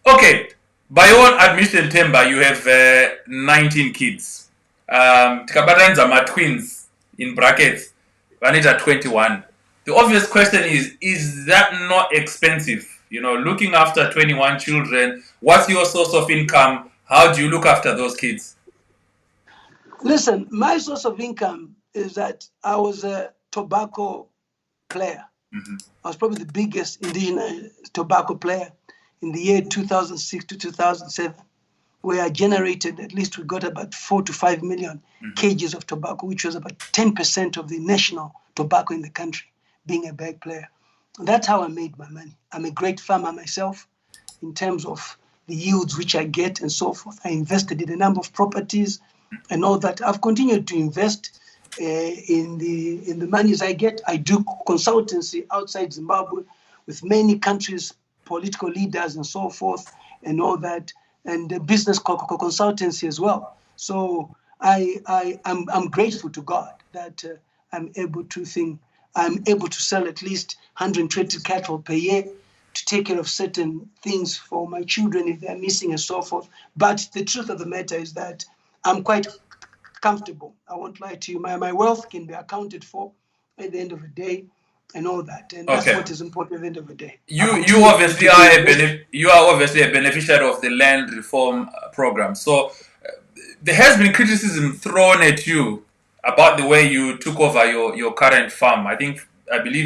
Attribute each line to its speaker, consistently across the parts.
Speaker 1: Okay, by your own admission, Themba, you have 19 kids. Tikabatanza my twins in brackets, Vanita 21. The obvious question is that not expensive? You know, looking after 21 children, what's your source of income? How do you look after those kids?
Speaker 2: Listen, my source of income is that I was a tobacco player. I was probably the biggest indigenous tobacco player in the year 2006 to 2007, where I generated, at least we got about 4 to 5 million kgs of tobacco, which was about 10% of the national tobacco in the country, being a bag player. And that's how I made my money. I'm a great farmer myself in terms of the yields which I get and so forth. I invested in a number of properties and all that. I've continued to invest in the monies I get. I do consultancy outside Zimbabwe with many countries, political leaders and so forth and all that, and business consultancy as well. So I'm grateful to God that I'm able to sell at least 120 cattle per year to take care of certain things for my children if they're missing and so forth. But the truth of the matter is that I'm quite comfortable. I won't lie to you. My wealth can be accounted for at the end of the day and all that. And that's what is important at the end of the day.
Speaker 1: You are obviously a beneficiary of the land reform program. So there has been criticism thrown at you about the way you took over your current farm. I believe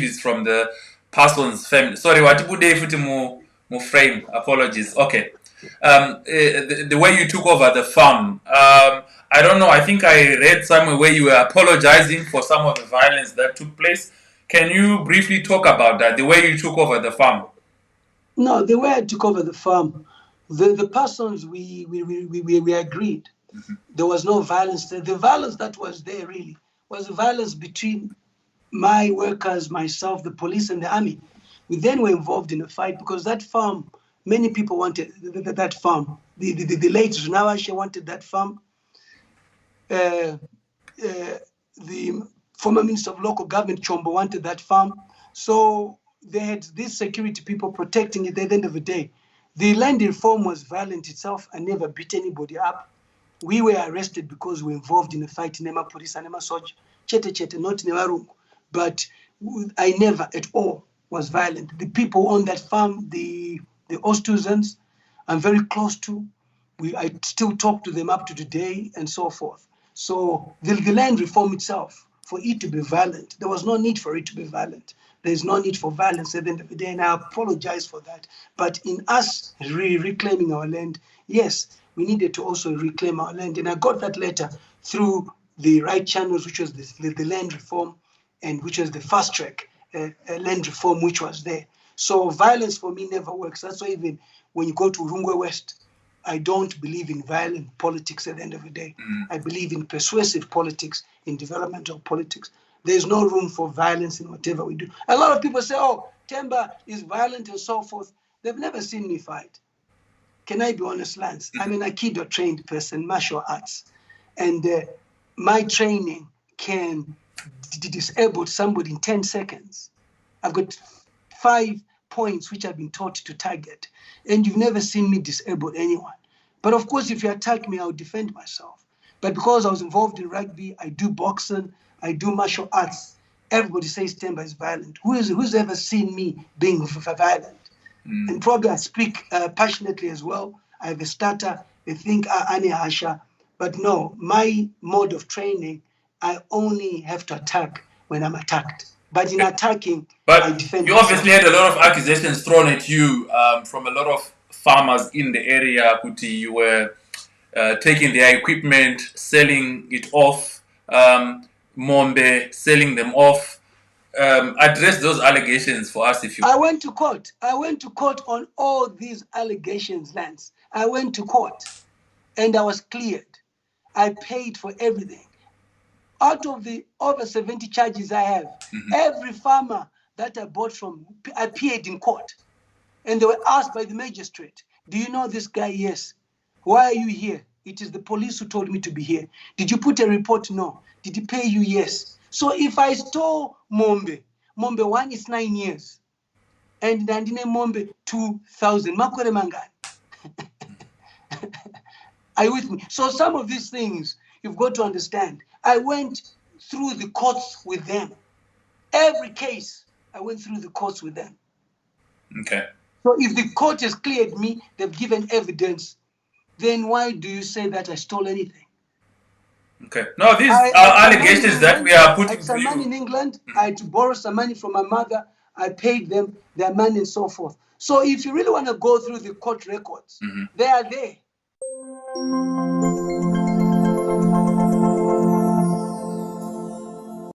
Speaker 1: it's from the Parsons family. Sorry, what mu frame. Apologies. Okay. The way you took over the farm. I don't know. I think I read somewhere where you were apologizing for some of the violence that took place. Can you briefly talk about that? The way you took over the farm?
Speaker 2: No, the way I took over the farm, the persons we agreed. There was no violence there. The violence that was there really was the violence between my workers, myself, the police, and the army. We then were involved in a fight because that farm, many people wanted that farm. The late Runawashe wanted that farm. The former Minister of Local Government, Chombo, wanted that farm. So they had these security people protecting it at the end of the day. The land reform was violent itself and never beat anybody up. We were arrested because we were involved in a fight in Nema Police and Nema Soj, Chete, not in Nevarungu. But I never at all was violent. The people on that farm, the Ostuzans, I'm very close to. I still talk to them up to today and so forth. So the land reform itself, for it to be violent, there was no need for it to be violent. There's no need for violence at the end of the day, and I apologize for that. But in us reclaiming our land, yes, we needed to also reclaim our land. And I got that letter through the right channels, which was the land reform, and which was the fast track land reform, which was there. So violence for me never works. That's why even when you go to Rungwe West, I don't believe in violent politics at the end of the day. I believe in persuasive politics, in developmental politics. There's no room for violence in whatever we do. A lot of people say, oh, Themba is violent and so forth. They've never seen me fight. Can I be honest, Lance? I'm an Aikido-trained person, martial arts. And my training can disable somebody in 10 seconds. I've got 5 points which I've been taught to target. And you've never seen me disable anyone. But of course, if you attack me, I'll defend myself. But because I was involved in rugby, I do boxing, I do martial arts, everybody says Themba is violent. Who's ever seen me being violent? And probably I speak passionately as well. I have a stutter, they think Ane Hasha. But no, my mode of training, I only have to attack when I'm attacked. But in attacking, I defend
Speaker 1: you
Speaker 2: myself.
Speaker 1: obviously had a lot of accusations thrown at you from a lot of farmers in the area. Kuti, you were taking their equipment, selling it off, Mombe, selling them off. Address those allegations for us if you...
Speaker 2: I went to court. I went to court on all these allegations, Lance. I went to court and I was cleared. I paid for everything. Out of the over 70 charges I have, every farmer that I bought from appeared in court. And they were asked by the magistrate, do you know this guy? Yes. Why are you here? It is the police who told me to be here. Did you put a report? No. Did he pay you? Yes. So if I stole Mombe Mombe 1 is 9 years. And Nandine Mombe 2,000. Makore mangani. Are you with me? So some of these things you've got to understand. I went through the courts with them. Every case, I went through the courts with them.
Speaker 1: Okay.
Speaker 2: So if the court has cleared me, they've given evidence, then why do you say that I stole anything?
Speaker 1: Okay. No, these
Speaker 2: I
Speaker 1: are
Speaker 2: had some money in
Speaker 1: allegations that we are
Speaker 2: England, I
Speaker 1: putting
Speaker 2: had
Speaker 1: to
Speaker 2: some money in
Speaker 1: you.
Speaker 2: England. I had to borrow some money from my mother. I paid them their money and so forth. So if you really want to go through the court records, they are there.